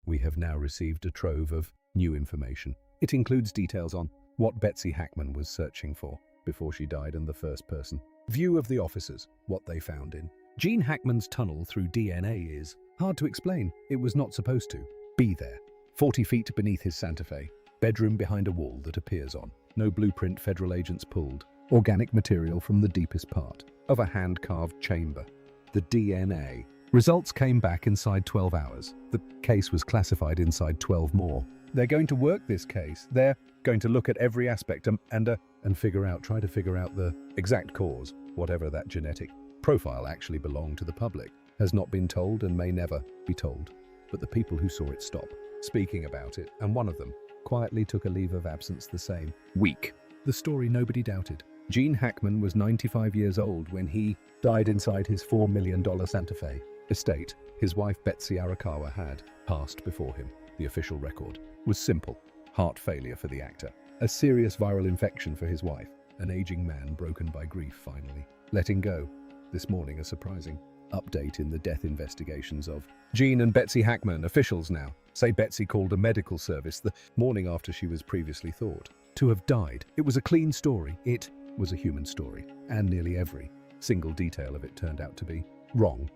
We have now received a trove of new information. It includes details on what Betsy Hackman was searching for before she died and the first person view of the officers, what they found in Gene Hackman's tunnel through DNA is hard to explain. It was not supposed to be there. 40 feet beneath his Santa Fe, bedroom behind a wall that appears on. No blueprint federal agents pulled. Organic material from the deepest part of a hand-carved chamber. The DNA results came back inside 12 hours. The case was classified inside 12 more. They're going to work this case. They're going to look at every aspect and try to figure out the exact cause, whatever that genetic profile actually belonged to the public, has not been told and may never be told. But the people who saw it stop speaking about it, and one of them quietly took a leave of absence the same week. The story nobody doubted. Gene Hackman was 95 years old when he died inside his $4 million Santa Fe estate. His wife Betsy Arakawa had passed before him. The official record was simple. Heart failure for the actor. A serious viral infection for his wife. An aging man broken by grief finally letting go. This morning a surprising update in the death investigations of Gene and Betsy Hackman. Officials now say Betsy called a medical service the morning after she was previously thought to have died. It was a clean story. It was a human story, and nearly every single detail of it turned out to be wrong.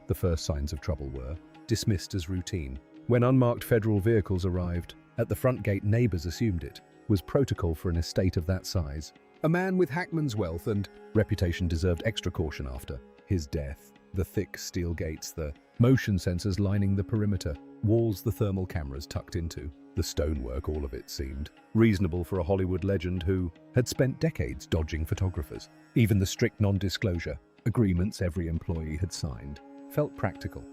The first signs of trouble were dismissed as routine. When unmarked federal vehicles arrived at the front gate, neighbors assumed it was protocol for an estate of that size. A man with Hackman's wealth and reputation deserved extra caution after his death. The thick steel gates, the motion sensors lining the perimeter, walls the thermal cameras tucked into, the stonework, all of it seemed reasonable for a Hollywood legend who had spent decades dodging photographers. Even the strict non-disclosure agreements every employee had signed felt practical,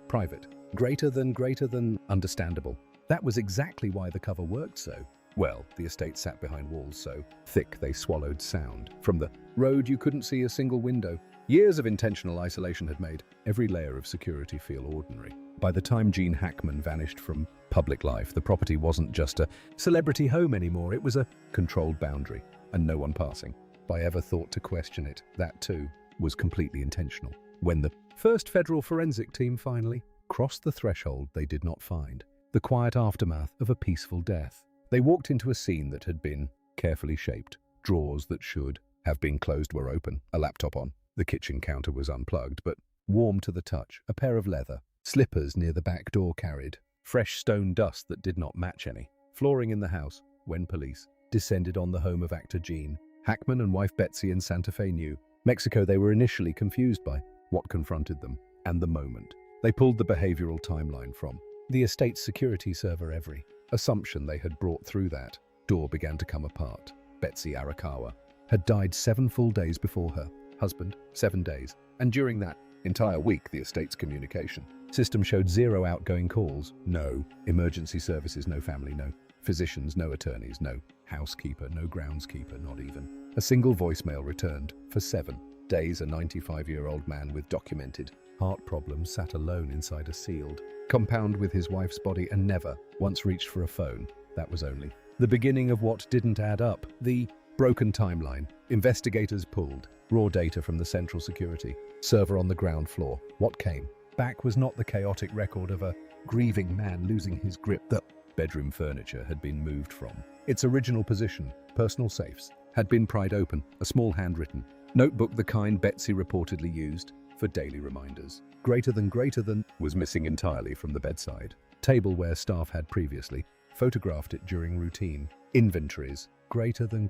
private, greater than understandable. That was exactly why the cover worked so well. The estate sat behind walls so thick they swallowed sound. From the road you couldn't see a single window. Years of intentional isolation had made every layer of security feel ordinary. By the time Gene Hackman vanished from public life, the property wasn't just a celebrity home anymore. It was a controlled boundary, and no one passing by ever thought to question it. That too was completely intentional. When the first federal forensic team finally crossed the threshold, they did not find the quiet aftermath of a peaceful death. They walked into a scene that had been carefully shaped. Drawers that should have been closed were open, a laptop on. The kitchen counter was unplugged, but warm to the touch. A pair of leather slippers near the back door carried fresh stone dust that did not match any flooring in the house. When police descended on the home of actor Gene Hackman and wife Betsy in Santa Fe, New Mexico, they were initially confused by what confronted them and the moment. They pulled the behavioral timeline from the estate's security server. Every assumption they had brought through that door began to come apart. Betsy Arakawa had died 7 full days before her husband, 7 days, and during that entire week the estate's communication system showed 0 outgoing calls, no emergency services, no family, no physicians, no attorneys, no housekeeper, no groundskeeper, not even a single voicemail returned. For 7 days, a 95-year-old man with documented heart problems sat alone inside a sealed compound with his wife's body and never once reached for a phone. That was only the beginning of what didn't add up. The broken timeline. Investigators pulled raw data from the central security server on the ground floor. What came back was not the chaotic record of a grieving man losing his grip. The bedroom furniture had been moved from its original position. Personal safes had been pried open. A small handwritten notebook, the kind Betsy reportedly used for daily reminders, greater than, was missing entirely from the bedside table where staff had previously photographed it during routine inventories. Greater than,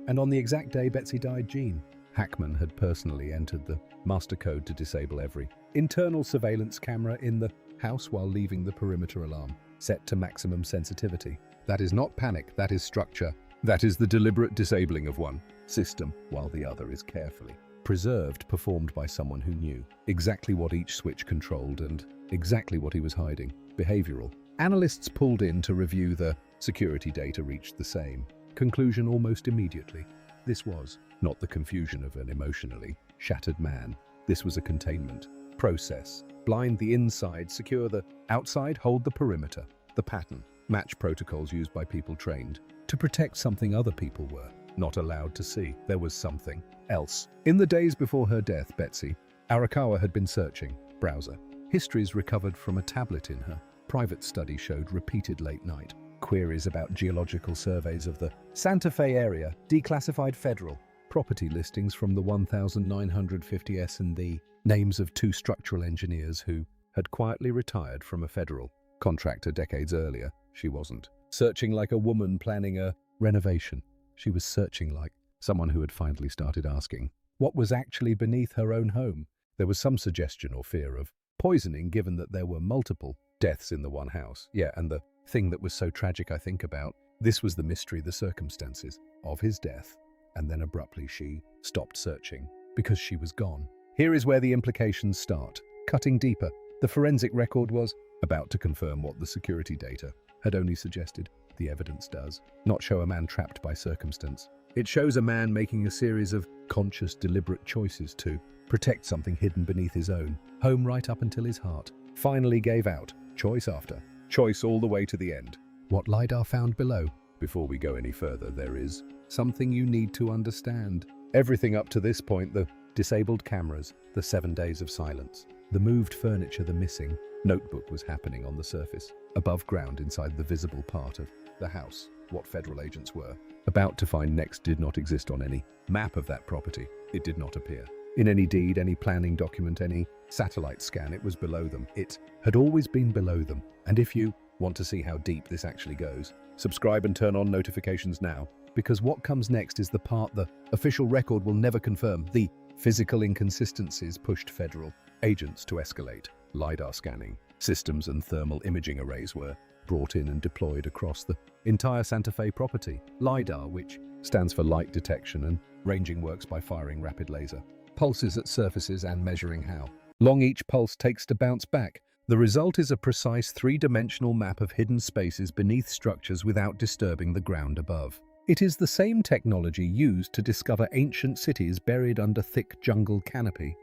and on the exact day Betsy died, Gene Hackman had personally entered the master code to disable every internal surveillance camera in the house while leaving the perimeter alarm set to maximum sensitivity. That is not panic, that is structure. That is the deliberate disabling of one system while the other is carefully preserved, performed by someone who knew exactly what each switch controlled and exactly what he was hiding. Behavioral analysts pulled in to review the security data reached the same conclusion almost immediately. This was not the confusion of an emotionally shattered man. This was a containment process. Blind the inside, secure the outside, hold the perimeter. The pattern match protocols used by people trained to protect something other people were not allowed to see. There was something else. In the days before her death, Betsy Arakawa had been searching browser histories recovered from a tablet in her private study showed repeated late-night queries about geological surveys of the Santa Fe area, declassified federal property listings from the 1950 S&D, names of two structural engineers who had quietly retired from a federal contractor decades earlier. She wasn't searching like a woman planning a renovation. She was searching like someone who had finally started asking what was actually beneath her own home. There was some suggestion or fear of poisoning, given that there were multiple deaths in the one house. Yeah, and the thing that was so tragic, I think about, this was the mystery, the circumstances of his death. And then abruptly she stopped searching because she was gone. Here is where the implications start, cutting deeper. The forensic record was about to confirm what the security data had only suggested. The evidence does not show a man trapped by circumstance. It shows a man making a series of conscious, deliberate choices to protect something hidden beneath his own home, right up until his heart finally gave out, choice after choice, all the way to the end. What LiDAR found below. Before we go any further, there is something you need to understand. Everything up to this point, the disabled cameras, the 7 days of silence, the moved furniture, the missing notebook, was happening on the surface, above ground, inside the visible part of the house. What federal agents were about to find next did not exist on any map of that property. It did not appear in any deed, any planning document, any satellite scan. It was below them. It had always been below them. And if you want to see how deep this actually goes, subscribe and turn on notifications now, because what comes next is the part the official record will never confirm. The physical inconsistencies pushed federal agents to escalate. LiDAR scanning systems and thermal imaging arrays were brought in and deployed across the entire Santa Fe property. LiDAR, which stands for light detection and ranging, works by firing rapid laser pulses at surfaces and measuring how long each pulse takes to bounce back. The result is a precise three-dimensional map of hidden spaces beneath structures without disturbing the ground above. It is the same technology used to discover ancient cities buried under thick jungle canopy.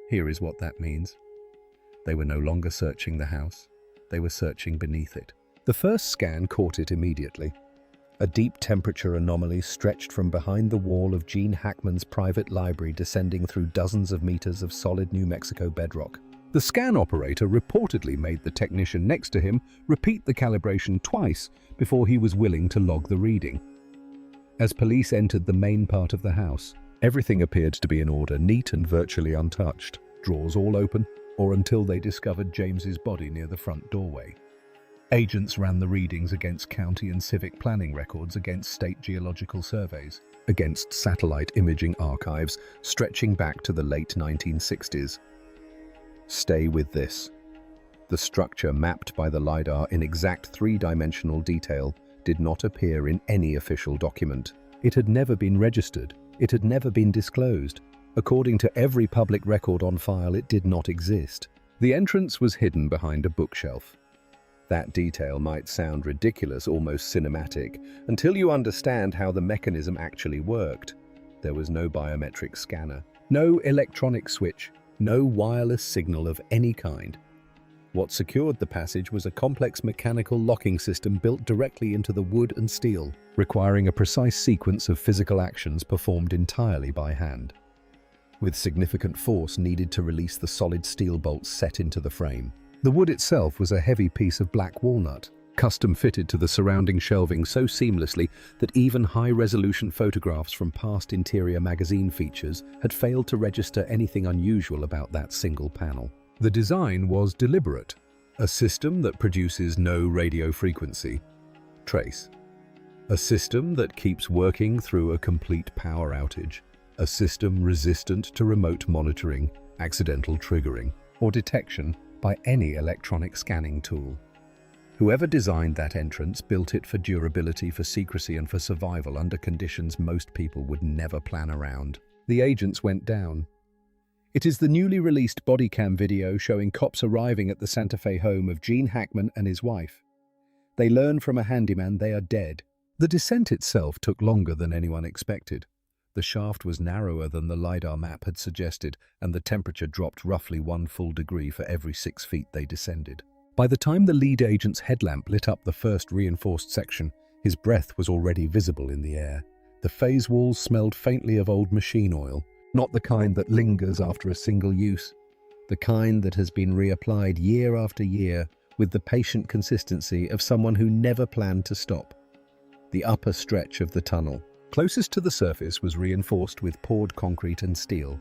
Here is what that means. They were no longer searching the house. They were searching beneath it. The first scan caught it immediately. A deep temperature anomaly stretched from behind the wall of Gene Hackman's private library, descending through dozens of meters of solid New Mexico bedrock. The scan operator reportedly made the technician next to him repeat the calibration twice before he was willing to log the reading. As police entered the main part of the house, everything appeared to be in order, neat and virtually untouched, drawers all open, or until they discovered James's body near the front doorway. Agents ran the readings against county and civic planning records, against state geological surveys, against satellite imaging archives stretching back to the late 1960s. Stay with this. The structure mapped by the LiDAR in exact three-dimensional detail did not appear in any official document. It had never been registered. It had never been disclosed. According to every public record on file, it did not exist. The entrance was hidden behind a bookshelf. That detail might sound ridiculous, almost cinematic, until you understand how the mechanism actually worked. There was no biometric scanner, no electronic switch, no wireless signal of any kind. What secured the passage was a complex mechanical locking system built directly into the wood and steel, requiring a precise sequence of physical actions performed entirely by hand, with significant force needed to release the solid steel bolts set into the frame. The wood itself was a heavy piece of black walnut, custom fitted to the surrounding shelving so seamlessly that even high-resolution photographs from past interior magazine features had failed to register anything unusual about that single panel. The design was deliberate, a system that produces no radio frequency trace, a system that keeps working through a complete power outage, a system resistant to remote monitoring, accidental triggering, or detection by any electronic scanning tool. Whoever designed that entrance built it for durability, for secrecy, and for survival under conditions most people would never plan around. The agents went down. It is the newly released body cam video showing cops arriving at the Santa Fe home of Gene Hackman and his wife. They learn from a handyman they are dead. The descent itself took longer than anyone expected. The shaft was narrower than the LiDAR map had suggested, and the temperature dropped roughly 1 full degree for every 6 feet they descended. By the time the lead agent's headlamp lit up the first reinforced section, his breath was already visible in the air. The phase walls smelled faintly of old machine oil, not the kind that lingers after a single use, the kind that has been reapplied year after year, with the patient consistency of someone who never planned to stop. The upper stretch of the tunnel, closest to the surface, was reinforced with poured concrete and steel.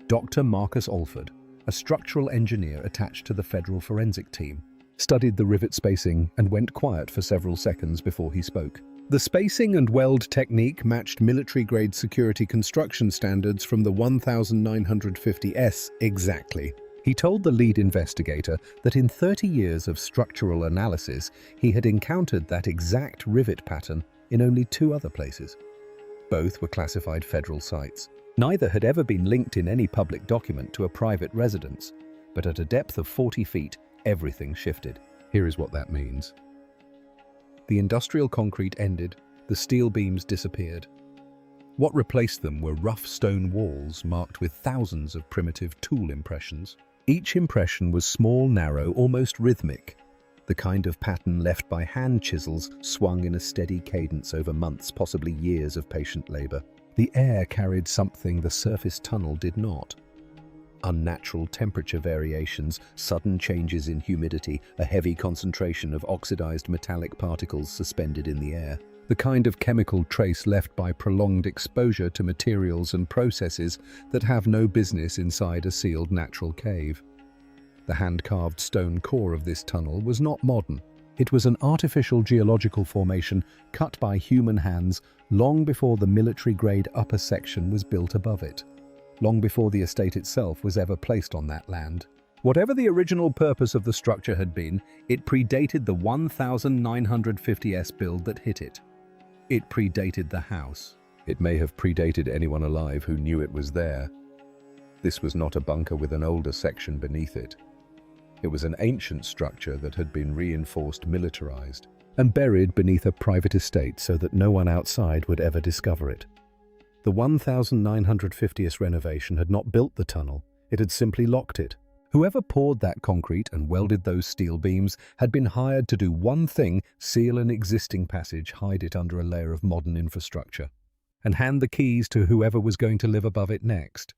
Dr. Marcus Alford, a structural engineer attached to the federal forensic team, studied the rivet spacing and went quiet for several seconds before he spoke. The spacing and weld technique matched military-grade security construction standards from the 1950s exactly. He told the lead investigator that in 30 years of structural analysis, he had encountered that exact rivet pattern in only 2 other places. Both were classified federal sites. Neither had ever been linked in any public document to a private residence, but at a depth of 40 feet, everything shifted. Here is what that means. The industrial concrete ended, the steel beams disappeared. What replaced them were rough stone walls marked with thousands of primitive tool impressions. Each impression was small, narrow, almost rhythmic, the kind of pattern left by hand chisels swung in a steady cadence over months, possibly years of patient labor. The air carried something the surface tunnel did not. Unnatural temperature variations, sudden changes in humidity, a heavy concentration of oxidized metallic particles suspended in the air. The kind of chemical trace left by prolonged exposure to materials and processes that have no business inside a sealed natural cave. The hand-carved stone core of this tunnel was not modern. It was an artificial geological formation cut by human hands long before the military-grade upper section was built above it. Long before the estate itself was ever placed on that land. Whatever the original purpose of the structure had been, it predated the 1950s build that hit it. It predated the house. It may have predated anyone alive who knew it was there. This was not a bunker with an older section beneath it. It was an ancient structure that had been reinforced, militarized, and buried beneath a private estate so that no one outside would ever discover it. The 1950s renovation had not built the tunnel, it had simply locked it. Whoever poured that concrete and welded those steel beams had been hired to do one thing: seal an existing passage, hide it under a layer of modern infrastructure, and hand the keys to whoever was going to live above it next.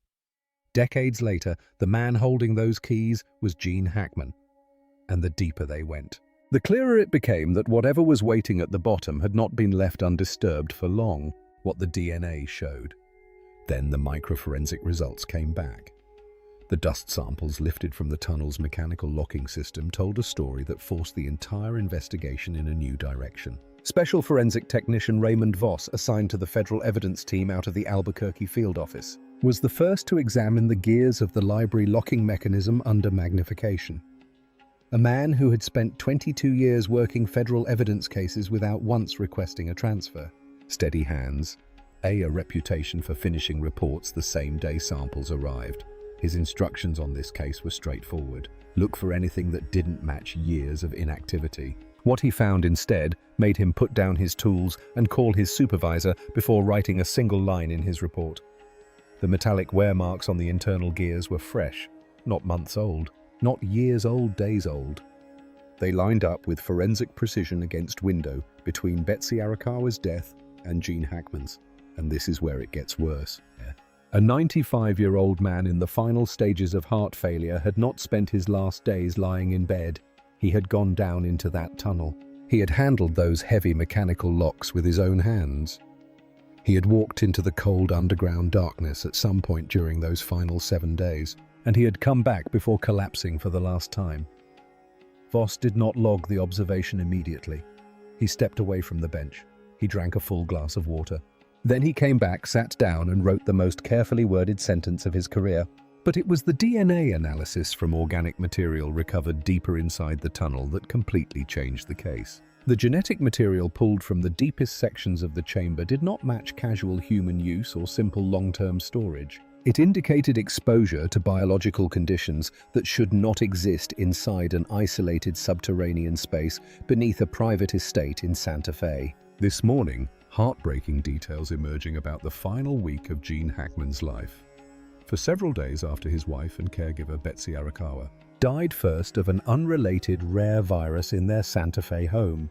Decades later, the man holding those keys was Gene Hackman, and the deeper they went, the clearer it became that whatever was waiting at the bottom had not been left undisturbed for long. What the DNA showed. Then the microforensic results came back. The dust samples lifted from the tunnel's mechanical locking system told a story that forced the entire investigation in a new direction. Special forensic technician Raymond Voss, assigned to the Federal Evidence Team out of the Albuquerque field office, was the first to examine the gears of the library locking mechanism under magnification. A man who had spent 22 years working federal evidence cases without once requesting a transfer. Steady hands, a reputation for finishing reports the same day samples arrived. His instructions on this case were straightforward. Look for anything that didn't match years of inactivity. What he found instead made him put down his tools and call his supervisor before writing a single line in his report. The metallic wear marks on the internal gears were fresh, not months old, not years old, days old. They lined up with forensic precision against window between Betsy Arakawa's death and Gene Hackman's. And this is where it gets worse. A 95-year-old man in the final stages of heart failure had not spent his last days lying in bed. He had gone down into that tunnel. He had handled those heavy mechanical locks with his own hands. He had walked into the cold underground darkness at some point during those final 7 days, and he had come back before collapsing for the last time. Voss did not log the observation immediately. He stepped away from the bench. He drank a full glass of water. Then he came back, sat down, and wrote the most carefully worded sentence of his career. But it was the DNA analysis from organic material recovered deeper inside the tunnel that completely changed the case. The genetic material pulled from the deepest sections of the chamber did not match casual human use or simple long-term storage. It indicated exposure to biological conditions that should not exist inside an isolated subterranean space beneath a private estate in Santa Fe. This morning, heartbreaking details emerging about the final week of Gene Hackman's life. For several days after his wife and caregiver Betsy Arakawa died first of an unrelated rare virus in their Santa Fe home.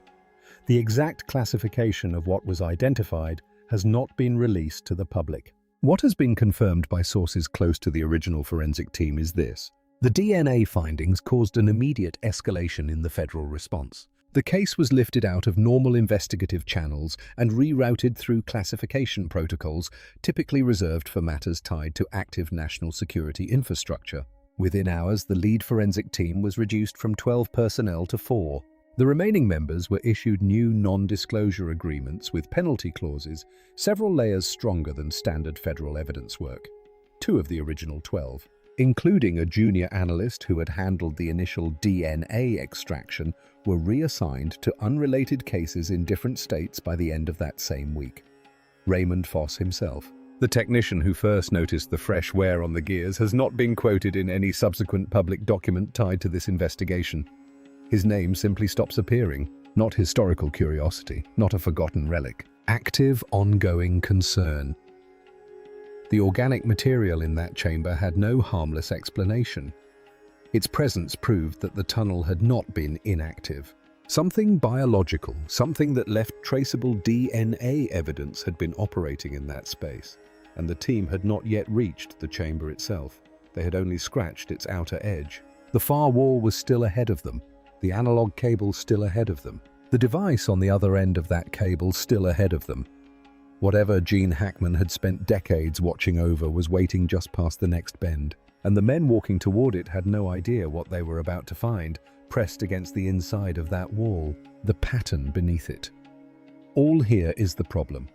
The exact classification of what was identified has not been released to the public. What has been confirmed by sources close to the original forensic team is this: The DNA findings caused an immediate escalation in the federal response. The case was lifted out of normal investigative channels and rerouted through classification protocols typically reserved for matters tied to active national security infrastructure. Within hours, the lead forensic team was reduced from 12 personnel to 4. The remaining members were issued new non-disclosure agreements with penalty clauses, several layers stronger than standard federal evidence work. 2 of the original 12, including a junior analyst who had handled the initial DNA extraction, were reassigned to unrelated cases in different states by the end of that same week. Raymond Foss himself, the technician who first noticed the fresh wear on the gears, has not been quoted in any subsequent public document tied to this investigation. His name simply stops appearing, not historical curiosity, not a forgotten relic. Active, ongoing concern. The organic material in that chamber had no harmless explanation. Its presence proved that the tunnel had not been inactive. Something biological, something that left traceable DNA evidence had been operating in that space, and the team had not yet reached the chamber itself. They had only scratched its outer edge. The far wall was still ahead of them, the analog cable still ahead of them, the device on the other end of that cable still ahead of them. Whatever Gene Hackman had spent decades watching over was waiting just past the next bend, and the men walking toward it had no idea what they were about to find, pressed against the inside of that wall, the pattern beneath it. All here is the problem.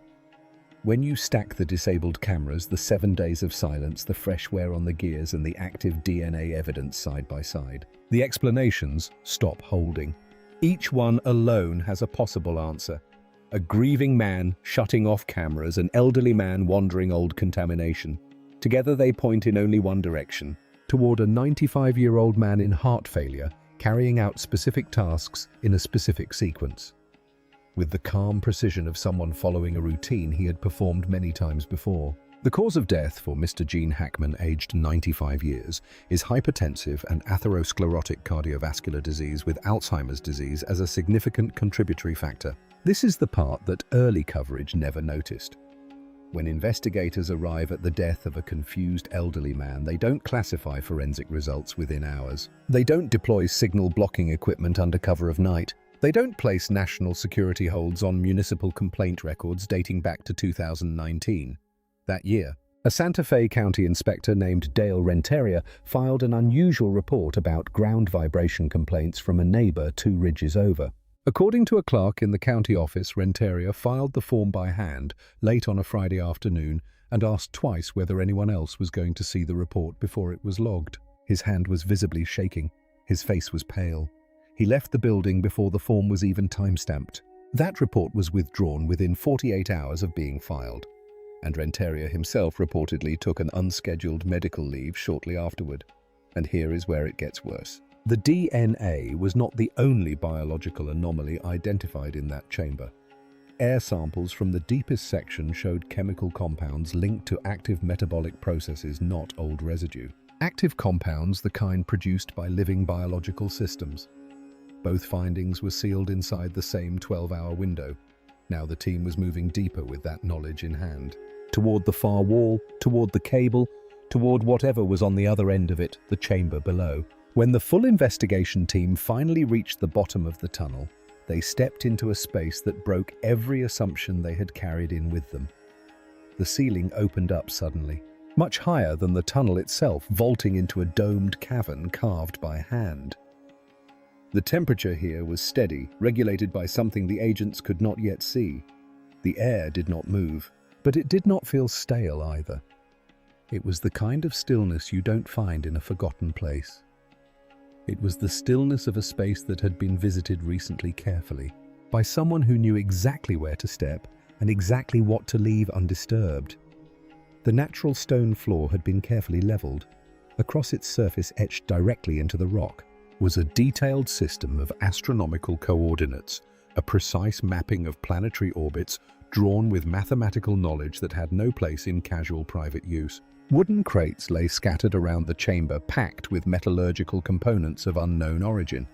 When you stack the disabled cameras, the 7 days of silence, the fresh wear on the gears, and the active DNA evidence side by side, the explanations stop holding. Each one alone has a possible answer. A grieving man shutting off cameras, an elderly man wandering old contamination. Together they point in only one direction, toward a 95-year-old man in heart failure, carrying out specific tasks in a specific sequence. With the calm precision of someone following a routine he had performed many times before. The cause of death for Mr. Gene Hackman, aged 95 years, is hypertensive and atherosclerotic cardiovascular disease with Alzheimer's disease as a significant contributory factor. This is the part that early coverage never noticed. When investigators arrive at the death of a confused elderly man, they don't classify forensic results within hours. They don't deploy signal blocking equipment under cover of night. They don't place national security holds on municipal complaint records dating back to 2019. That year, a Santa Fe County inspector named Dale Renteria filed an unusual report about ground vibration complaints from a neighbor 2 ridges over. According to a clerk in the county office, Renteria filed the form by hand late on a Friday afternoon and asked twice whether anyone else was going to see the report before it was logged. His hand was visibly shaking. His face was pale. He left the building before the form was even time-stamped. That report was withdrawn within 48 hours of being filed, and Renteria himself reportedly took an unscheduled medical leave shortly afterward. And here is where it gets worse. The DNA was not the only biological anomaly identified in that chamber. Air samples from the deepest section showed chemical compounds linked to active metabolic processes, not old residue. Active compounds, the kind produced by living biological systems. Both findings were sealed inside the same 12-hour window. Now the team was moving deeper with that knowledge in hand. Toward the far wall, toward the cable, toward whatever was on the other end of it, the chamber below. When the full investigation team finally reached the bottom of the tunnel, they stepped into a space that broke every assumption they had carried in with them. The ceiling opened up suddenly, much higher than the tunnel itself, vaulting into a domed cavern carved by hand. The temperature here was steady, regulated by something the agents could not yet see. The air did not move, but it did not feel stale either. It was the kind of stillness you don't find in a forgotten place. It was the stillness of a space that had been visited recently carefully, by someone who knew exactly where to step and exactly what to leave undisturbed. The natural stone floor had been carefully leveled. Across its surface, etched directly into the rock, was a detailed system of astronomical coordinates, a precise mapping of planetary orbits drawn with mathematical knowledge that had no place in casual private use. Wooden crates lay scattered around the chamber, packed with metallurgical components of unknown origin.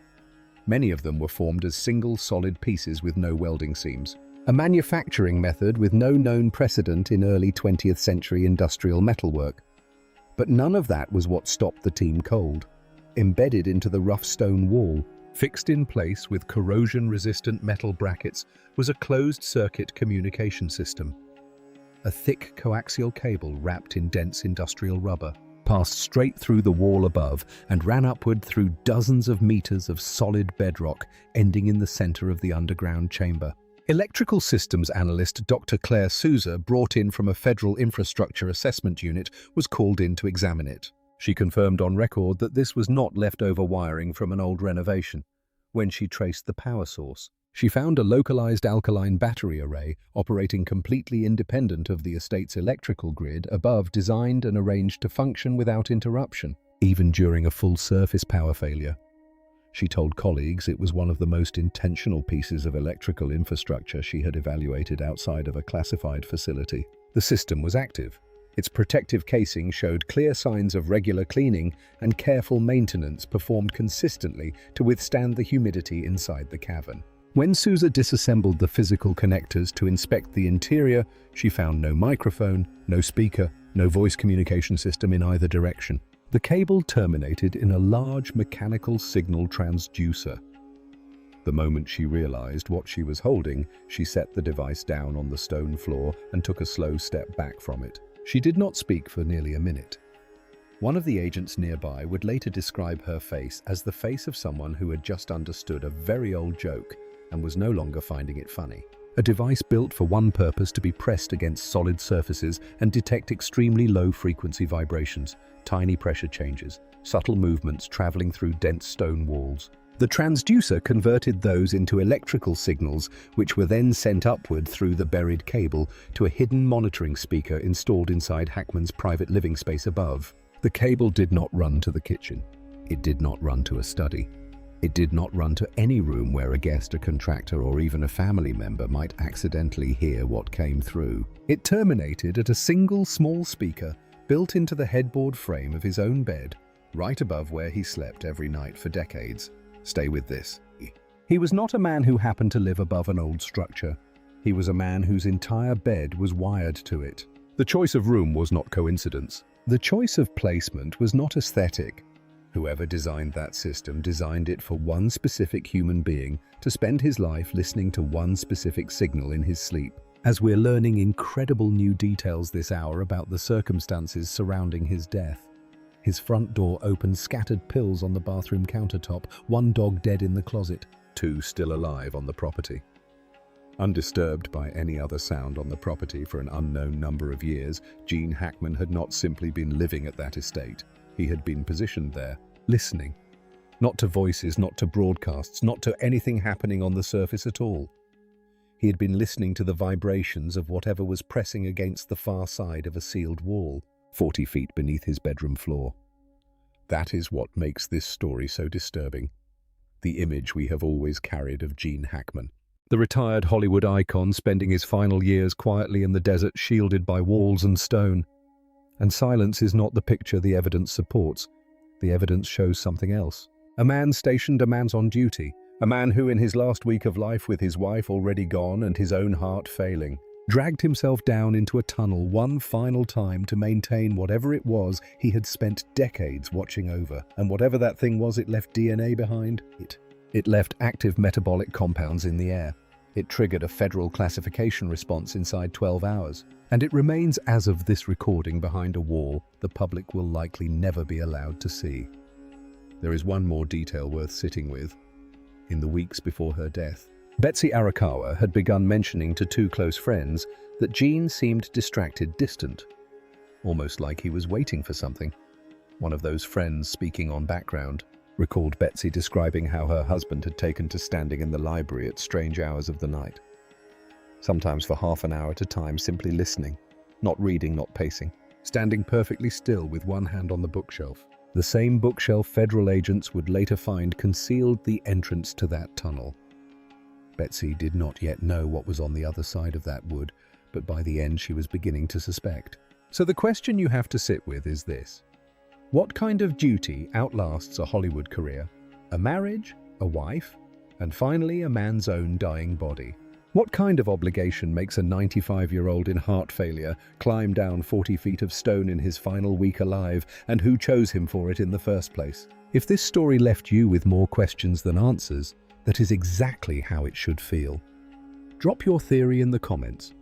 Many of them were formed as single solid pieces with no welding seams, a manufacturing method with no known precedent in early 20th century industrial metalwork. But none of that was what stopped the team cold. embedded into the rough stone wall. Fixed in place with corrosion-resistant metal brackets was a closed-circuit communication system. A thick coaxial cable wrapped in dense industrial rubber passed straight through the wall above and ran upward through dozens of meters of solid bedrock, ending in the center of the underground chamber. Electrical systems analyst Dr. Claire Souza, brought in from a federal infrastructure assessment unit, was called in to examine it. She confirmed on record that this was not leftover wiring from an old renovation. When she traced the power source, she found a localized alkaline battery array operating completely independent of the estate's electrical grid above, designed and arranged to function without interruption, even during a full surface power failure. She told colleagues it was one of the most intentional pieces of electrical infrastructure she had evaluated outside of a classified facility. The system was active. Its protective casing showed clear signs of regular cleaning and careful maintenance performed consistently to withstand the humidity inside the cavern. When Souza disassembled the physical connectors to inspect the interior, she found no microphone, no speaker, no voice communication system in either direction. The cable terminated in a large mechanical signal transducer. The moment she realized what she was holding, she set the device down on the stone floor and took a slow step back from it. She did not speak for nearly a minute. One of the agents nearby would later describe her face as the face of someone who had just understood a very old joke and was no longer finding it funny. A device built for one purpose: to be pressed against solid surfaces and detect extremely low-frequency vibrations, tiny pressure changes, subtle movements traveling through dense stone walls. The transducer converted those into electrical signals, which were then sent upward through the buried cable to a hidden monitoring speaker installed inside Hackman's private living space above. The cable did not run to the kitchen. It did not run to a study. It did not run to any room where a guest, a contractor, or even a family member might accidentally hear what came through. It terminated at a single small speaker built into the headboard frame of his own bed, right above where he slept every night for decades. Stay with this. He was not a man who happened to live above an old structure. He was a man whose entire bed was wired to it. The choice of room was not coincidence. The choice of placement was not aesthetic. Whoever designed that system designed it for one specific human being to spend his life listening to one specific signal in his sleep. As we're learning incredible new details this hour about the circumstances surrounding his death. His front door opened, scattered pills on the bathroom countertop, one dog dead in the closet, two still alive on the property. Undisturbed by any other sound on the property for an unknown number of years, Gene Hackman had not simply been living at that estate. He had been positioned there, listening. Not to voices, not to broadcasts, not to anything happening on the surface at all. He had been listening to the vibrations of whatever was pressing against the far side of a sealed wall, 40 feet beneath his bedroom floor. That is what makes this story so disturbing. The image we have always carried of Gene Hackman. The retired Hollywood icon spending his final years quietly in the desert, shielded by walls and stone. And silence is not the picture the evidence supports. The evidence shows something else. A man stationed, a man's on duty. A man who, in his last week of life with his wife already gone and his own heart failing, dragged himself down into a tunnel one final time to maintain whatever it was he had spent decades watching over. And whatever that thing was, it left DNA behind it. It left active metabolic compounds in the air. It triggered a federal classification response inside 12 hours. And it remains, as of this recording, behind a wall the public will likely never be allowed to see. There is one more detail worth sitting with. In the weeks before her death, Betsy Arakawa had begun mentioning to two close friends that Gene seemed distracted, distant, almost like he was waiting for something. One of those friends, speaking on background, recalled Betsy describing how her husband had taken to standing in the library at strange hours of the night, sometimes for half an hour at a time, simply listening, not reading, not pacing, standing perfectly still with one hand on the bookshelf. The same bookshelf federal agents would later find concealed the entrance to that tunnel. Betsy did not yet know what was on the other side of that wood, but by the end she was beginning to suspect. So the question you have to sit with is this. What kind of duty outlasts a Hollywood career? A marriage, a wife, and finally a man's own dying body? What kind of obligation makes a 95-year-old in heart failure climb down 40 feet of stone in his final week alive, and who chose him for it in the first place? If this story left you with more questions than answers, that is exactly how it should feel. Drop your theory in the comments.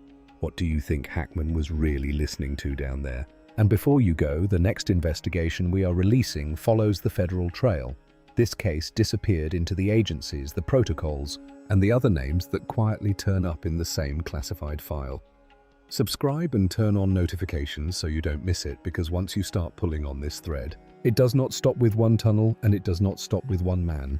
What do you think Hackman was really listening to down there? And before you go, the next investigation we are releasing follows the federal trail. This case disappeared into the agencies, the protocols, and the other names that quietly turn up in the same classified file. Subscribe and turn on notifications so you don't miss it, because once you start pulling on this thread, it does not stop with one tunnel and it does not stop with one man.